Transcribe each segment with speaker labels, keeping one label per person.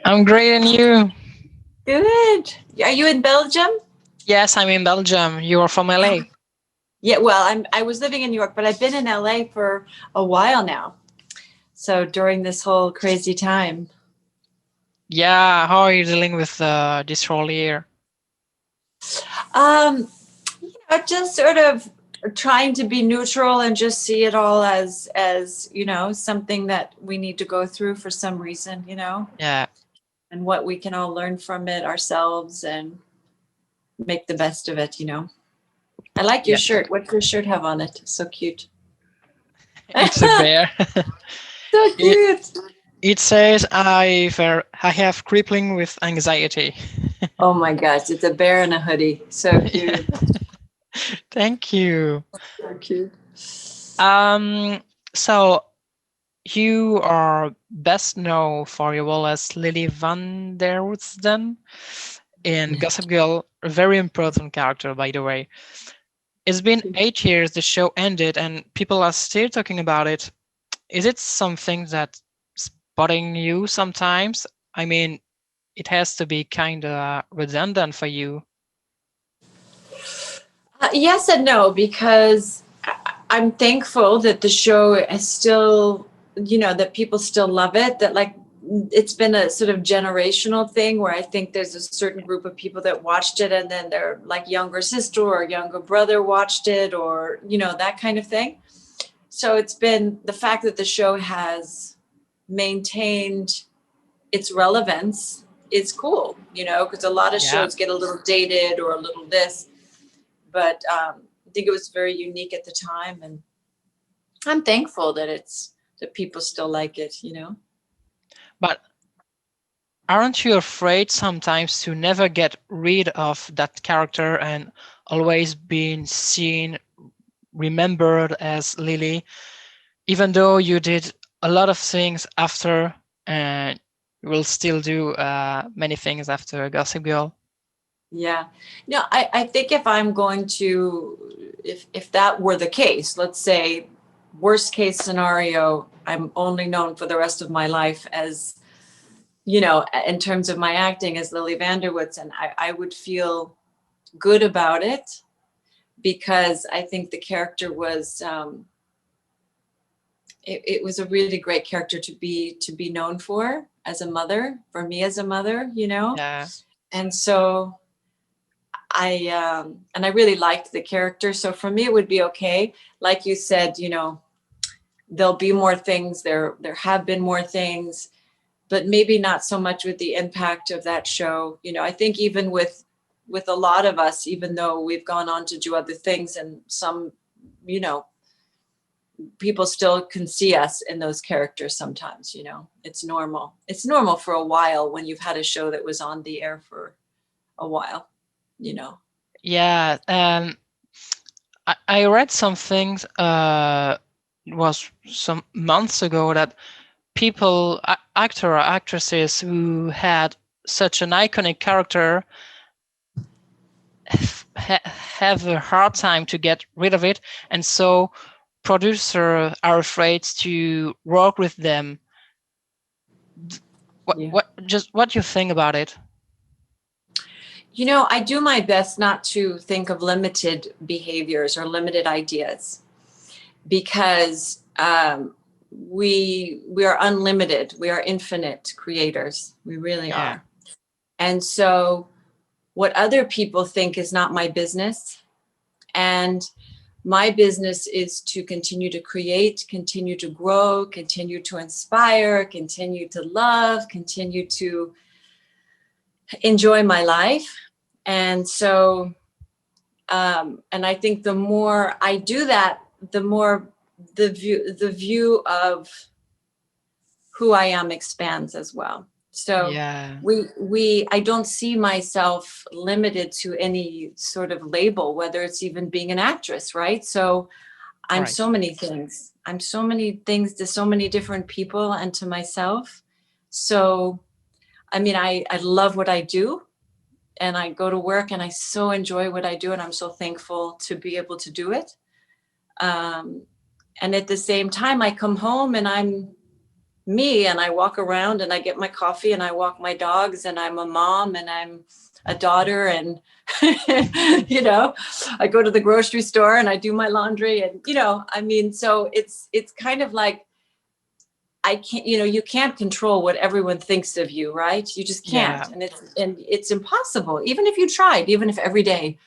Speaker 1: I'm great, and you?
Speaker 2: Good. Are you in Belgium?
Speaker 1: Yes, I'm in Belgium. You are from LA.
Speaker 2: Yeah, well, I was living in New York, but I've been in LA for a while now. So during this whole crazy time.
Speaker 1: Yeah, how are you dealing with this whole year?
Speaker 2: Um, just sort of trying to be neutral and just see it all as something that we need to go through for some reason,
Speaker 1: Yeah,
Speaker 2: and what we can all learn from it ourselves and make the best of it. I like your
Speaker 1: yeah.
Speaker 2: shirt. What's your shirt have on it? So cute.
Speaker 1: It's a bear.
Speaker 2: So
Speaker 1: it
Speaker 2: cute.
Speaker 1: it says I have crippling with anxiety.
Speaker 2: Oh my gosh, it's a bear in a hoodie. So
Speaker 1: Yeah.
Speaker 2: cute.
Speaker 1: Thank you.
Speaker 2: So cute.
Speaker 1: Um, so you are best known for your role as Lily Van der Woodsen in Gossip Girl, a very important character, by the way. It's been 8 years the show ended and people are still talking about it. Is it something that's bothering you sometimes? I mean, it has to be kind of redundant for you.
Speaker 2: Yes and no, because I'm thankful that the show is still, that people still love it, that like it's been a sort of generational thing where I think there's a certain group of people that watched it and then their like younger sister or younger brother watched it or that kind of thing. So it's been the fact that the show has maintained its relevance is cool, because a lot of
Speaker 1: Yeah.
Speaker 2: shows get a little dated or a little this, but I think it was very unique at the time, and I'm thankful that people still like it.
Speaker 1: But aren't you afraid sometimes to never get rid of that character and always being seen, remembered as Lily, even though you did a lot of things after and you will still do many things after Gossip Girl?
Speaker 2: Yeah. No, I think if I'm going to, if that were the case, let's say worst case scenario, I'm only known for the rest of my life as, in terms of my acting as Lily Vanderwoods, and I would feel good about it because I think the character was it was a really great character to be known for for me as a mother.
Speaker 1: Yeah.
Speaker 2: And so I really liked the character. So for me, it would be okay. Like you said, there'll be more things. There have been more things, but maybe not so much with the impact of that show. I think even with a lot of us, even though we've gone on to do other things, and some, you know, people still can see us in those characters sometimes. It's normal. It's normal for a while when you've had a show that was on the air for a while.
Speaker 1: Yeah. I read some things, it was some months ago, that actor or actresses who had such an iconic character have a hard time to get rid of it, and so producers are afraid to work with them.
Speaker 2: Yeah.
Speaker 1: What do you think about it?
Speaker 2: I do my best not to think of limited behaviors or limited ideas because we are unlimited. We are infinite creators. We really
Speaker 1: Yeah.
Speaker 2: are. And so what other people think is not my business. And my business is to continue to create, continue to grow, continue to inspire, continue to love, continue to enjoy my life. And so, and I think the more I do that, the more the view of who I am expands as well. So
Speaker 1: Yeah.
Speaker 2: we I don't see myself limited to any sort of label, whether it's even being an actress, right? So I'm
Speaker 1: Right.
Speaker 2: so many things. I'm so many things to so many different people and to myself. So I mean, I love what I do, and I go to work and I so enjoy what I do, and I'm so thankful to be able to do it. Um, and at the same time, I come home and me, and I walk around and I get my coffee and I walk my dogs and I'm a mom and I'm a daughter and I go to the grocery store and I do my laundry and I mean, so it's kind of like I can't, you can't control what everyone thinks of you, right? You just can't.
Speaker 1: Yeah.
Speaker 2: And it's impossible. Even if you tried, even if every day,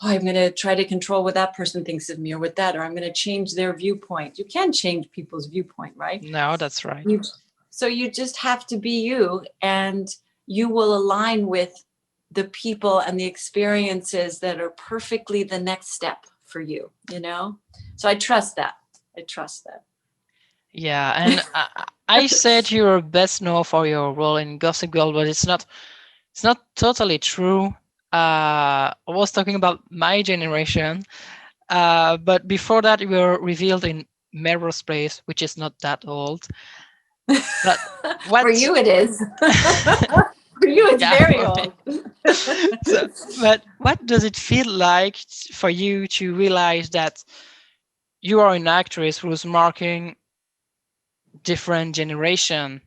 Speaker 2: oh, I'm going to try to control what that person thinks of me or what that, or I'm going to change their viewpoint. You can change people's viewpoint, right?
Speaker 1: No, that's right.
Speaker 2: You, so you just have to be you, and you will align with the people and the experiences that are perfectly the next step for you. So I trust that. I trust that.
Speaker 1: Yeah, and I said you're best known for your role in Gossip Girl, but it's not totally true. I was talking about my generation, but before that, you were revealed in Melrose Place, which is not that old. But
Speaker 2: For
Speaker 1: what?
Speaker 2: you, it is. For you, it's
Speaker 1: Yeah,
Speaker 2: very
Speaker 1: for me.
Speaker 2: old.
Speaker 1: So, but what does it feel like for you to realize that you are an actress who's marking different generation?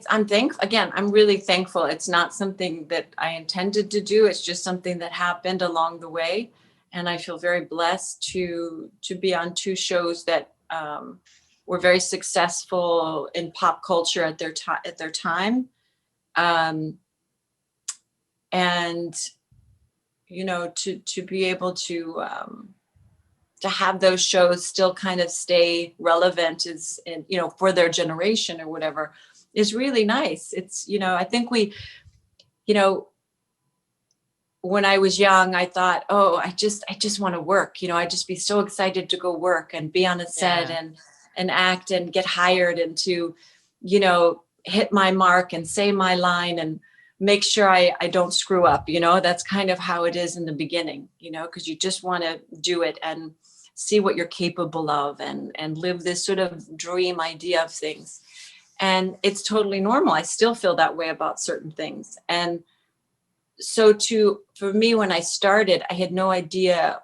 Speaker 2: I'm thankful. Again, I'm really thankful. It's not something that I intended to do. It's just something that happened along the way. And I feel very blessed to be on two shows that were very successful in pop culture at their time. Um, and to be able to have those shows still kind of stay relevant for their generation or whatever is really nice. I think you know, when I was young, I thought, oh, I just want to work. I'd just be so excited to go work and be on a set
Speaker 1: Yeah,
Speaker 2: and act and get hired and to, hit my mark and say my line and make sure I don't screw up. That's kind of how it is in the beginning, because you just want to do it and see what you're capable of and live this sort of dream idea of things. And it's totally normal. I still feel that way about certain things. And so for me, when I started, I had no idea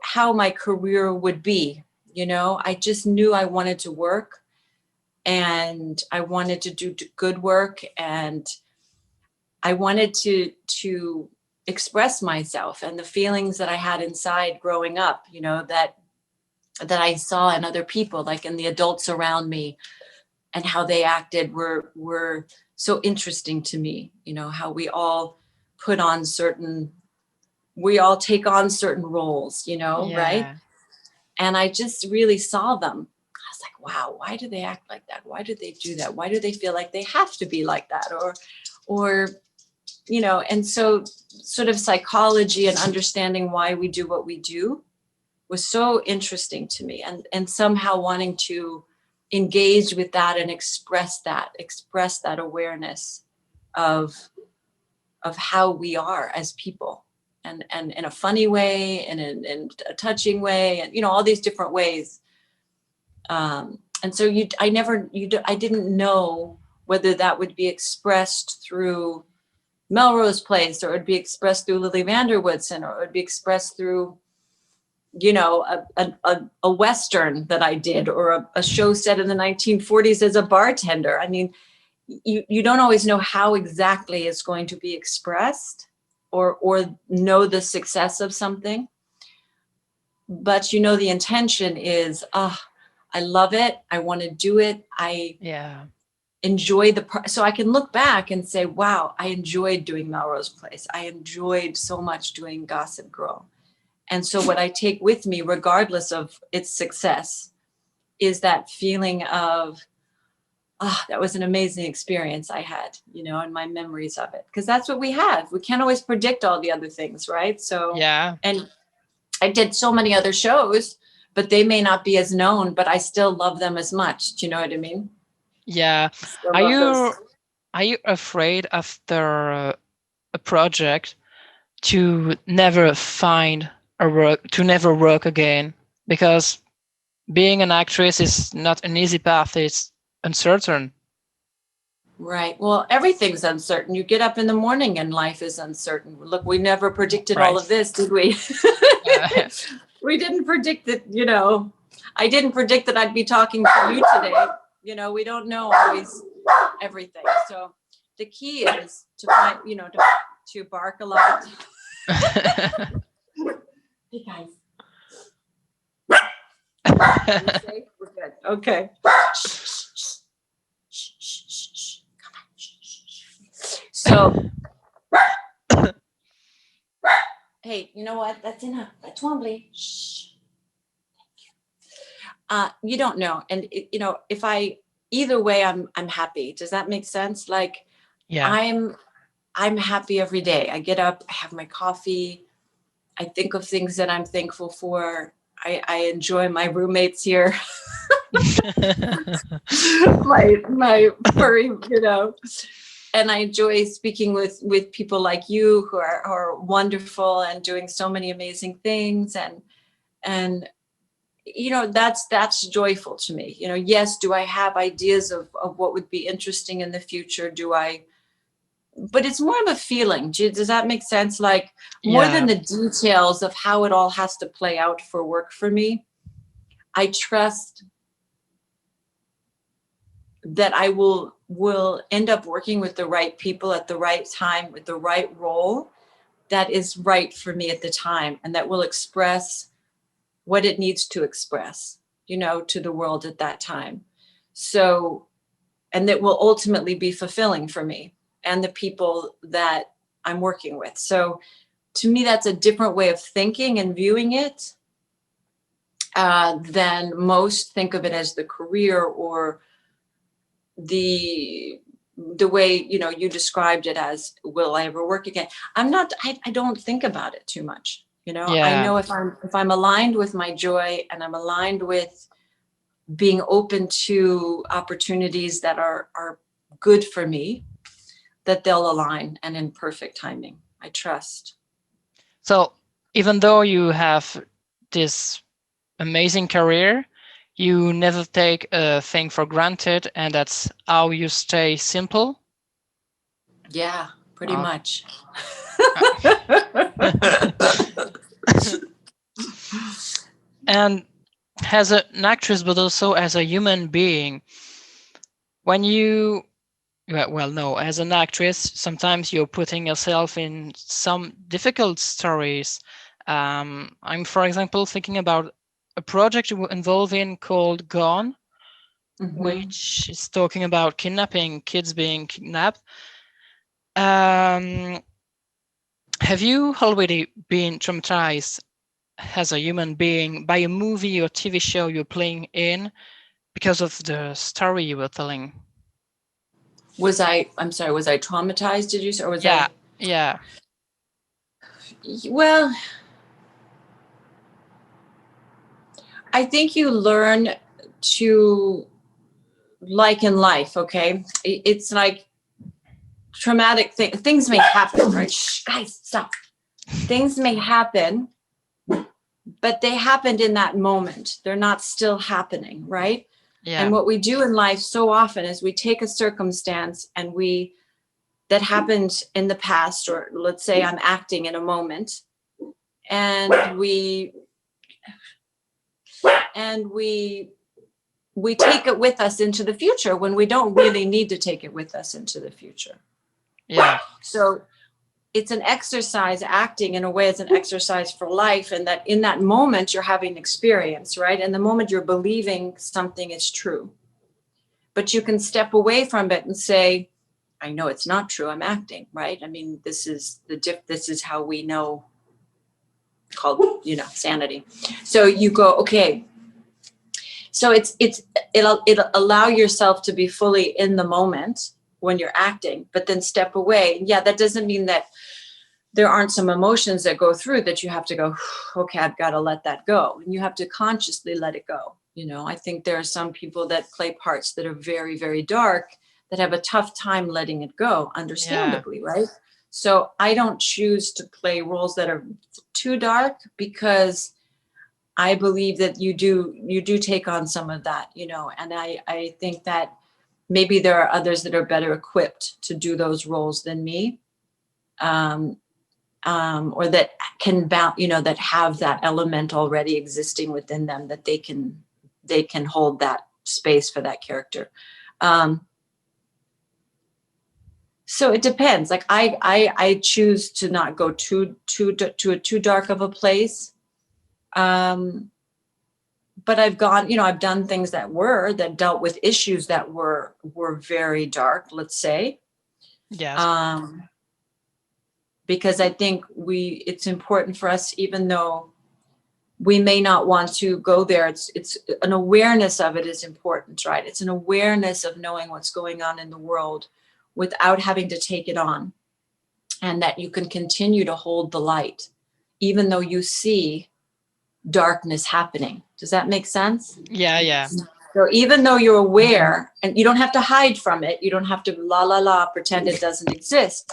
Speaker 2: how my career would be. I just knew I wanted to work and I wanted to do good work, and I wanted to express myself and the feelings that I had inside growing up, that I saw in other people, like in the adults around me, and how they acted were so interesting to me. How put on certain we all take on certain roles, right?
Speaker 1: yeah,
Speaker 2: And I just really saw them. I was like, wow, why do they act like that? Why do they do that? Why do they feel like they have to be like that? Or and so sort of psychology and understanding why we do what we do was so interesting to me, and somehow wanting to engage with that and express that awareness of how we are as people, and in a funny way and in a touching way, and all these different ways. And so I didn't know whether that would be expressed through Melrose Place, or it would be expressed through Lily Vanderwoodson, or it would be expressed through a Western that I did, or a show set in the 1940s as a bartender. I mean, you don't always know how exactly it's going to be expressed, or know the success of something, but the intention is, I love it, I want to do it, I
Speaker 1: yeah,
Speaker 2: enjoy so I can look back and say, wow, I enjoyed doing Melrose Place, I enjoyed so much doing Gossip Girl. And so what I take with me, regardless of its success, is that feeling of, that was an amazing experience I had, and my memories of it. Because that's what we have. We can't always predict all the other things, right? So,
Speaker 1: yeah,
Speaker 2: and I did so many other shows, but they may not be as known, but I still love them as much. Do you know what I mean?
Speaker 1: yeah.
Speaker 2: I still
Speaker 1: Are
Speaker 2: love
Speaker 1: you
Speaker 2: those.
Speaker 1: are you afraid after a project to never find a work to never work again? Because being an actress is not an easy path. It's uncertain.
Speaker 2: Right. Well, everything's uncertain. You get up in the morning and life is uncertain. Look, we never predicted all
Speaker 1: Right.
Speaker 2: of this, did we?
Speaker 1: Uh,
Speaker 2: we didn't predict that, I didn't predict that I'd be talking to you today. We don't know always everything. So the key is to find, to bark a lot. Hey guys, are we safe? We're good. Okay. Come on. So, hey, you know what? That's enough. That's Twombly. Shh. You don't know, and if either way, I'm happy. Does that make sense? Like,
Speaker 1: Yeah.
Speaker 2: I'm happy every day. I get up, I have my coffee, I think of things that I'm thankful for. I enjoy my roommates here, my furry, and I enjoy speaking with people like you who are wonderful and doing so many amazing things, and that's joyful to me. Yes, do I have ideas of what would be interesting in the future? Do I? But it's more of a feeling. Does that make sense? Like, more than
Speaker 1: Yeah.
Speaker 2: the details of how it all has to play out for work for me, I trust that I will end up working with the right people at the right time with the right role that is right for me at the time, and that will express what it needs to express, to the world at that time. So, and that will ultimately be fulfilling for me and the people that I'm working with. So to me, that's a different way of thinking and viewing it than most think of it as the career or the way you described it as, will I ever work again? I don't think about it too much. I
Speaker 1: Yeah.
Speaker 2: know if I'm aligned with my joy, and I'm aligned with being open to opportunities that are good for me, that they'll align and in perfect timing. I trust.
Speaker 1: So even though you have this amazing career, you never take a thing for granted, and that's how you stay simple.
Speaker 2: Yeah, pretty
Speaker 1: Uh,
Speaker 2: much.
Speaker 1: and as an actress, but also as a human being, when you well, no, as an actress, sometimes you're putting yourself in some difficult stories. I'm, for example, thinking about a project you were involved in called Gone,
Speaker 2: Hmm.
Speaker 1: which is talking about kidnapping, kids being kidnapped. Um, have you already been traumatized as a human being by a movie or TV show you're playing in because of the story you were telling?
Speaker 2: I'm sorry, was I traumatized, did you say, or was
Speaker 1: Yeah,
Speaker 2: I?
Speaker 1: yeah,
Speaker 2: Well, I think you learn to, like in life, okay? It's like traumatic things may happen, right? Shh, guys, stop. Things may happen, but they happened in that moment. They're not still happening, right? And
Speaker 1: yeah,
Speaker 2: what we do in life so often is we take a circumstance and that happened in the past, or let's say I'm acting in a moment, and we take it with us into the future when we don't really need to take it with us into the future.
Speaker 1: yeah,
Speaker 2: So it's an exercise. Acting in a way is an exercise for life, and that in that moment you're having experience, right? And the moment you're believing something is true, but you can step away from it and say, I know it's not true, I'm acting, right? I mean, this is how we know, called sanity. So you go, okay, so it'll allow yourself to be fully in the moment when you're acting, but then step away. Yeah, that doesn't mean that there aren't some emotions that go through that you have to go, okay, I've got to let that go. And you have to consciously let it go. I think there are some people that play parts that are very, very dark that have a tough time letting it go,
Speaker 1: yeah,
Speaker 2: understandably, right? So I don't choose to play roles that are too dark, because I believe that you do take on some of that, and I think that maybe there are others that are better equipped to do those roles than me. Um, or that can that have that element already existing within them, that they can hold that space for that character. Um, so it depends. Like I choose to not go too dark of a place. Um, but I've done things that dealt with issues that were very dark, let's say.
Speaker 1: Yes.
Speaker 2: Um, because I think it's important for us, even though we may not want to go there. It's an awareness of it is important, right? It's an awareness of knowing what's going on in the world without having to take it on, and that you can continue to hold the light, even though you see darkness happening. Does that make sense?
Speaker 1: Yeah, yeah.
Speaker 2: So even though you're aware, and you don't have to hide from it, you don't have to la la la pretend it doesn't exist.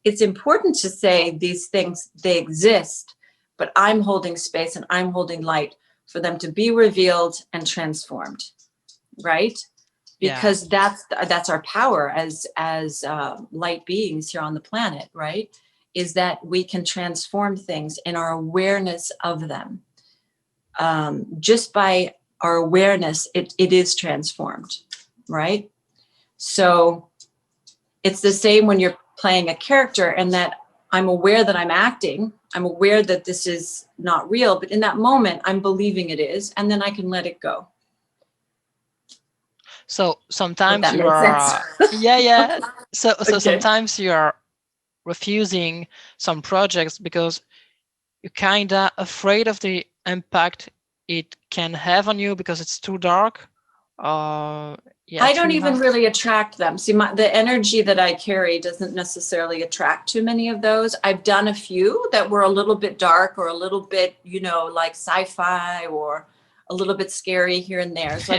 Speaker 2: It's important to say these things, they exist, but I'm holding space and I'm holding light for them to be revealed and transformed, right?
Speaker 1: Yeah.
Speaker 2: Because that's our power as light beings here on the planet, right? Is that we can transform things in our awareness of them. Just by our awareness, it is transformed, right? So it's the same when you're playing a character, and that I'm aware that I'm acting. I'm aware that this is not real, but in that moment, I'm believing it is, and then I can let it go.
Speaker 1: So
Speaker 2: Hope
Speaker 1: sometimes
Speaker 2: that
Speaker 1: you
Speaker 2: makes sense.
Speaker 1: are, yeah, yeah. So
Speaker 2: Okay.
Speaker 1: sometimes you are refusing some projects because you're kinda afraid of the impact it can have on you because it's too dark. Yeah,
Speaker 2: I don't
Speaker 1: too
Speaker 2: even
Speaker 1: hard.
Speaker 2: really attract them. See, the energy that I carry doesn't necessarily attract too many of those. I've done a few that were a little bit dark or a little bit, like sci-fi or a little bit scary here and there. So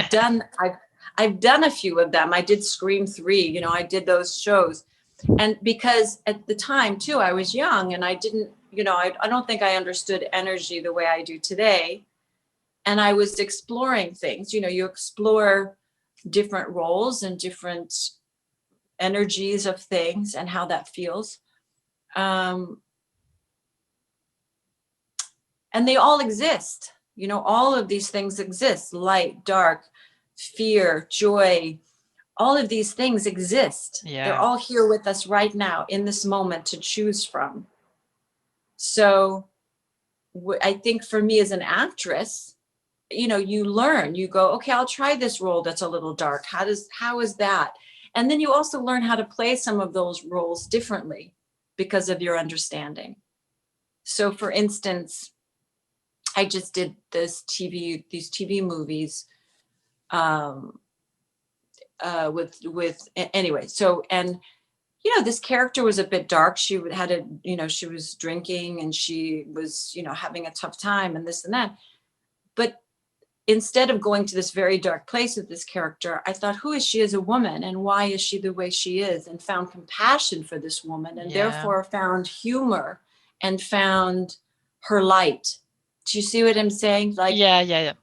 Speaker 2: I've done a few of them. I did Scream 3, I did those shows. And because at the time too, I was young and I didn't, I don't think I understood energy the way I do today. And I was exploring things. You explore different roles and different energies of things and how that feels. Um, and they all exist. All of these things exist: light, dark, fear, joy. All of these things exist. They're
Speaker 1: Yeah.
Speaker 2: all here with us right now in this moment to choose from. So I think for me as an actress, you learn, you go, okay, I'll try this role that's a little dark. How is that? And then you also learn how to play some of those roles differently because of your understanding. So for instance, I just did these TV movies, um, anyway. So, and this character was a bit dark. She was drinking and she was, having a tough time and this and that. But instead of going to this very dark place with this character, I thought, who is she as a woman and why is she the way she is? And found compassion for this woman, and
Speaker 1: Yeah.
Speaker 2: therefore found humor and found her light. Do you see what I'm saying? Like,
Speaker 1: Yeah, yeah, yeah.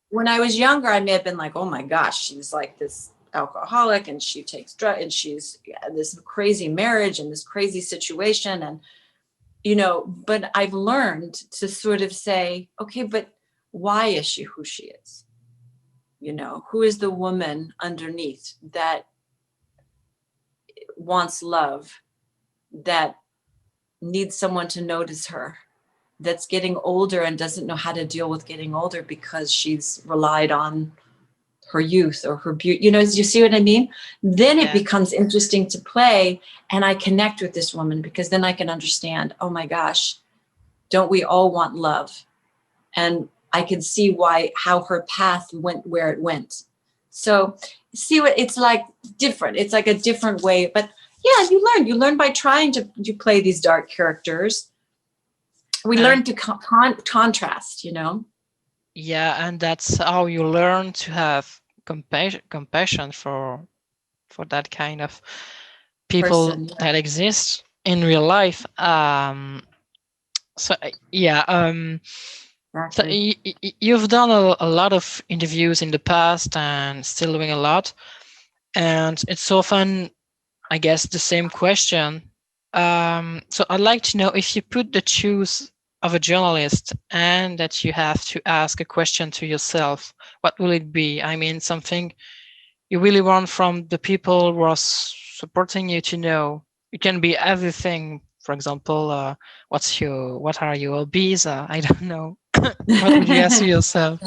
Speaker 2: when I was younger, I may have been like, oh my gosh, she's like this alcoholic and she takes drugs and she's this crazy marriage and this crazy situation. And, but I've learned to sort of say, okay, but why is she who she is? Who is the woman underneath that wants love, that needs someone to notice her, that's getting older and doesn't know how to deal with getting older because she's relied on her youth or her beauty. You see what I mean? Then it
Speaker 1: Yeah.
Speaker 2: becomes interesting to play, and I connect with this woman because then I can understand, oh my gosh, don't we all want love? And I can see how her path went where it went. So see what it's like, different. It's like a different way. But yeah, you learn by trying to play these dark characters. We
Speaker 1: And
Speaker 2: learn to contrast.
Speaker 1: yeah, and that's how you learn to have compassion for that kind of people
Speaker 2: Person. Yeah,
Speaker 1: that exist in real life. So yeah, so
Speaker 2: exactly.
Speaker 1: you've done a lot of interviews in the past and still doing a lot, and it's often, I guess, the same question. So I'd like to know, if you put the shoes of a journalist and that you have to ask a question to yourself, what will it be? I mean, something you really want from the people who are supporting you to know. It can be everything. For example, what are your hobbies? I don't know. What would you ask yourself?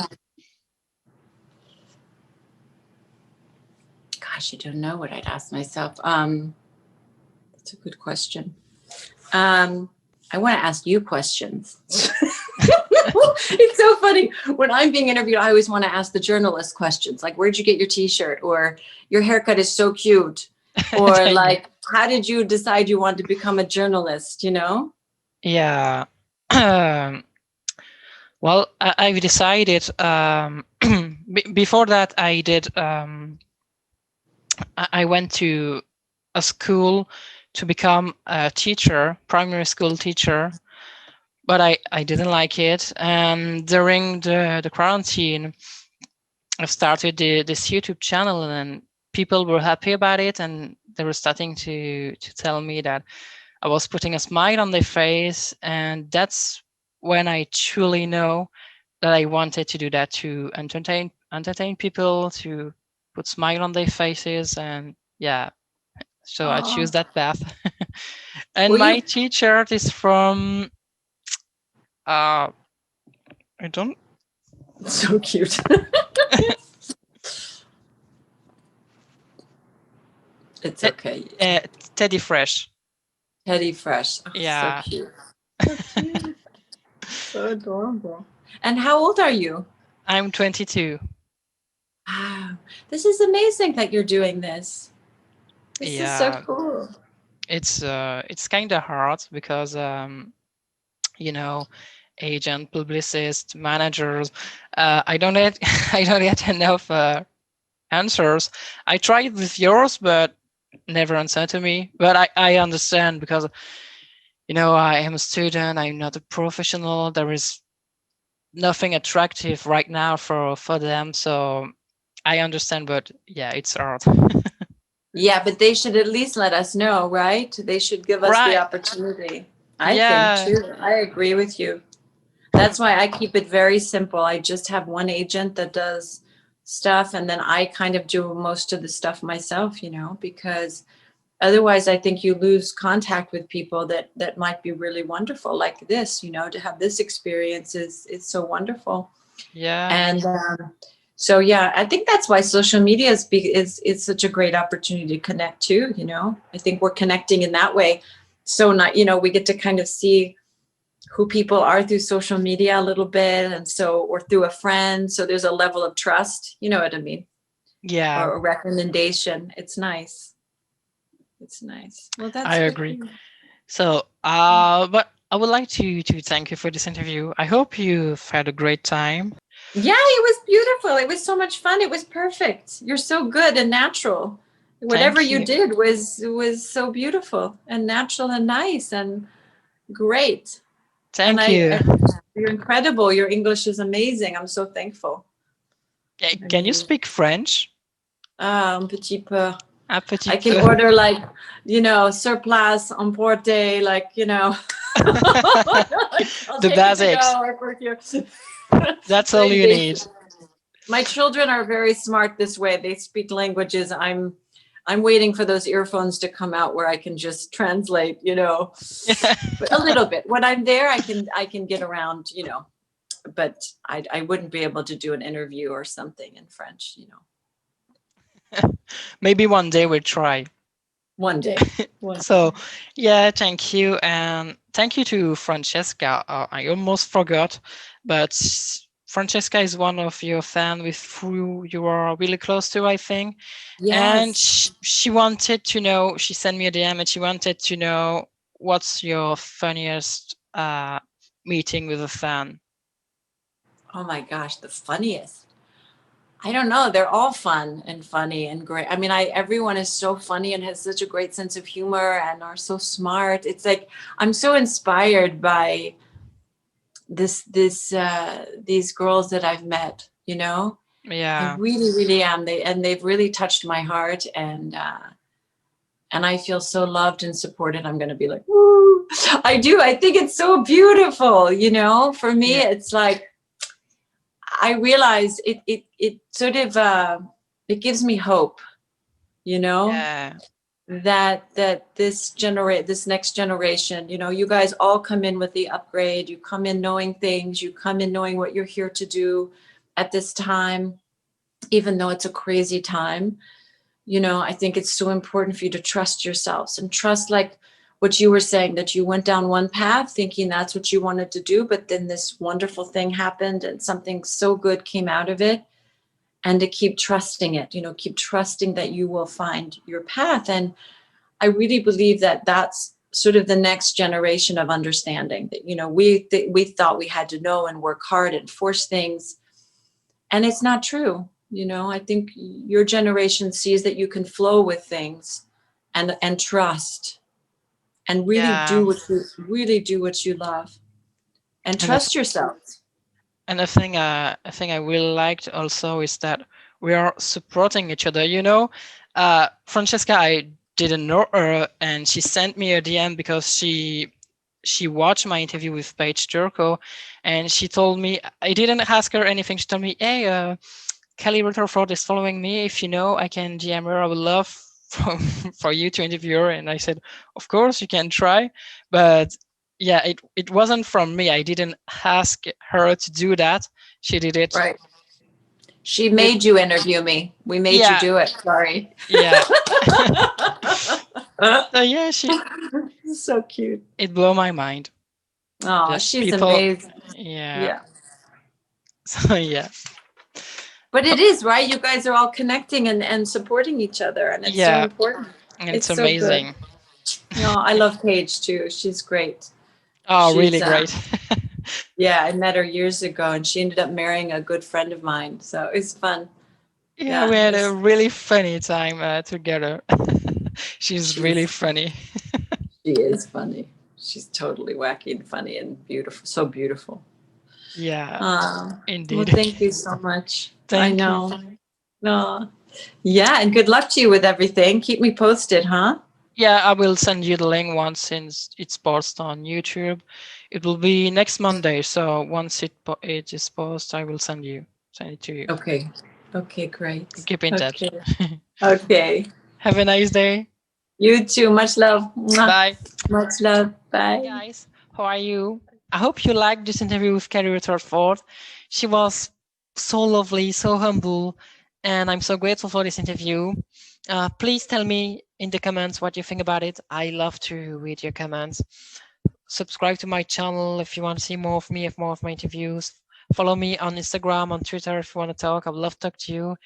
Speaker 2: Gosh, you don't know what I'd ask myself. That's a good question. Um, I want to ask you questions. It's so funny. When I'm being interviewed, I always want to ask the journalist questions like, where'd you get your t-shirt? Or your haircut is so cute. Or
Speaker 1: Thank you.
Speaker 2: like, how did you decide you wanted to become a journalist, you know?
Speaker 1: Yeah. Um, well, I've decided. Before that, I went to a school to become a teacher, primary school teacher, but I didn't like it. And during the quarantine, I started this YouTube channel, and people were happy about it, and they were starting to tell me that I was putting a smile on their face, and that's when I truly know that I wanted to do that, to entertain people, to put smile on their faces, and yeah, so I choose
Speaker 2: Oh,
Speaker 1: that path. And
Speaker 2: well,
Speaker 1: my
Speaker 2: you
Speaker 1: teacher is from uh I don't
Speaker 2: so cute. It's
Speaker 1: Te-
Speaker 2: okay.
Speaker 1: Teddy Fresh.
Speaker 2: Teddy Fresh. Oh, so
Speaker 1: Yeah,
Speaker 2: cute. So cute. So adorable. And how old are you?
Speaker 1: I'm 22.
Speaker 2: Wow. This is amazing that you're doing this. This is so
Speaker 1: Yeah,
Speaker 2: cool.
Speaker 1: it's kind of hard because you know, agent, publicist, managers. I don't get I don't get enough answers. I tried with yours, but never answered to me. But I understand because I am a student. I'm not a professional. There is nothing attractive right now for them. So I understand, but yeah, it's hard.
Speaker 2: Yeah, but they should at least let us know, right? They should give us the
Speaker 1: Right?
Speaker 2: opportunity. I think
Speaker 1: Yeah.
Speaker 2: too. I agree with you. That's why I keep it very simple. I just have one agent that does stuff, and then I kind of do most of the stuff myself, because otherwise I think you lose contact with people that might be really wonderful like this, to have this experience is so wonderful.
Speaker 1: Yeah.
Speaker 2: And so yeah, I think that's why social media is such a great opportunity to connect too. I think we're connecting in that way. So not, we get to kind of see who people are through social media a little bit, and so, or through a friend. So there's a level of trust. You know what I mean?
Speaker 1: Yeah.
Speaker 2: Or a recommendation. It's nice. It's nice. Well,
Speaker 1: I
Speaker 2: that's good.
Speaker 1: agree. So, but I would like to thank you for this interview. I hope you've had a great time.
Speaker 2: Yeah, it was beautiful. It was so much fun. It was perfect. You're so good and natural. Whatever
Speaker 1: Thank
Speaker 2: you
Speaker 1: you.
Speaker 2: did was so beautiful and natural and nice and great. And
Speaker 1: Thank you.
Speaker 2: you're incredible. Your English is amazing. I'm so thankful. I
Speaker 1: Can you
Speaker 2: mean,
Speaker 1: speak French?
Speaker 2: un petit peu.
Speaker 1: Un petit
Speaker 2: I can
Speaker 1: peu.
Speaker 2: order like, surplus, emporte, like, I'll
Speaker 1: The
Speaker 2: take it to
Speaker 1: basics.
Speaker 2: go or for here.
Speaker 1: That's all
Speaker 2: Very
Speaker 1: you
Speaker 2: basic.
Speaker 1: need.
Speaker 2: My children are very smart this way. They speak languages. I'm waiting for those earphones to come out where I can just translate, but a little bit. When I'm there, I can get around, but I wouldn't be able to do an interview or something in French.
Speaker 1: Maybe one day we'll try.
Speaker 2: One day. One
Speaker 1: So, yeah, thank you. And thank you to Francesca. I almost forgot, but Francesca is one of your fans with who you are really close to, I think. And
Speaker 2: Yes.
Speaker 1: she wanted to know, she sent me a DM and she wanted to know what's your funniest meeting with a fan.
Speaker 2: Oh my gosh, the funniest. I don't know. They're all fun and funny and great. I mean, everyone is so funny and has such a great sense of humor and are so smart. It's like I'm so inspired by these girls that I've met. I
Speaker 1: Yeah.
Speaker 2: really, really am. They've really touched my heart, and I feel so loved and supported, I'm going to be like, woo. I do. I think it's so beautiful. For me,
Speaker 1: Yeah.
Speaker 2: it's like, I realize it sort of, it gives me hope, you know,
Speaker 1: Yeah.
Speaker 2: that this next generation, you guys all come in with the upgrade. You come in knowing things. You come in knowing what you're here to do at this time, even though it's a crazy time. I think it's so important for you to trust yourselves and trust, like what you were saying, that you went down one path thinking that's what you wanted to do, but then this wonderful thing happened and something so good came out of it. And to keep trusting it, keep trusting that you will find your path. And I really believe that that's sort of the next generation of understanding that, we thought we had to know and work hard and force things. And it's not true. I think your generation sees that you can flow with things and trust and
Speaker 1: Yeah.
Speaker 2: really do what you love and
Speaker 1: And
Speaker 2: trust yourselves.
Speaker 1: And a thing I really liked also is that we are supporting each other. Francesca, I didn't know her, and she sent me a DM because she watched my interview with Paige Turco, and she told me, I didn't ask her anything. She told me, "Hey, Kelly Rutherford is following me. If you know, I can DM her. I would love for, for you to interview her." And I said, "Of course, you can try." But yeah, it wasn't from me. I didn't ask her to do that. She did it.
Speaker 2: Right. She
Speaker 1: With,
Speaker 2: made you interview me. We made you
Speaker 1: yeah,
Speaker 2: do it. Sorry.
Speaker 1: yeah. So yeah, she
Speaker 2: So cute.
Speaker 1: it blew my mind.
Speaker 2: Oh,
Speaker 1: Just
Speaker 2: she's
Speaker 1: people.
Speaker 2: amazing.
Speaker 1: Yeah.
Speaker 2: Yeah.
Speaker 1: So yeah.
Speaker 2: But it is, right? You guys are all connecting and supporting each other, and it's so
Speaker 1: Yeah,
Speaker 2: important.
Speaker 1: and it's
Speaker 2: It's so good.
Speaker 1: amazing.
Speaker 2: No, I love Paige too. She's great.
Speaker 1: Oh, really
Speaker 2: She's
Speaker 1: great.
Speaker 2: yeah, I met her years ago and she ended up marrying a good friend of mine. So it's fun.
Speaker 1: Yeah, we
Speaker 2: Yeah,
Speaker 1: had a
Speaker 2: it's
Speaker 1: really funny time together. She's really
Speaker 2: she's
Speaker 1: funny.
Speaker 2: she is funny. She's totally wacky and funny and beautiful. So beautiful.
Speaker 1: Yeah,
Speaker 2: Well,
Speaker 1: indeed.
Speaker 2: thank you so much. I
Speaker 1: Thank you.
Speaker 2: know. No. Yeah, and good luck to you with everything. Keep me posted, huh?
Speaker 1: Yeah, I will send you the link once since it's posted on YouTube. It will be next Monday, so once it is posted, I will send it to you.
Speaker 2: Okay. Okay, great.
Speaker 1: Keep in touch.
Speaker 2: Okay. Okay.
Speaker 1: Have a nice day.
Speaker 2: You too. Much love. Mwah.
Speaker 1: Bye.
Speaker 2: Much love.
Speaker 1: Hi
Speaker 2: Bye.
Speaker 1: guys, how are you? I hope you liked this interview with Kelly Rutherford. She was so lovely, so humble, and I'm so grateful for this interview. Please tell me in the comments what you think about it. I love to read your comments. Subscribe to my channel if you want to see more of me, if more of my interviews. Follow me on Instagram, on Twitter if you want to talk. I would love to talk to you.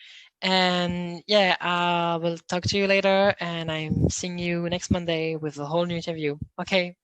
Speaker 1: And yeah, I will talk to you later. And I'm seeing you next Monday with a whole new interview. Okay,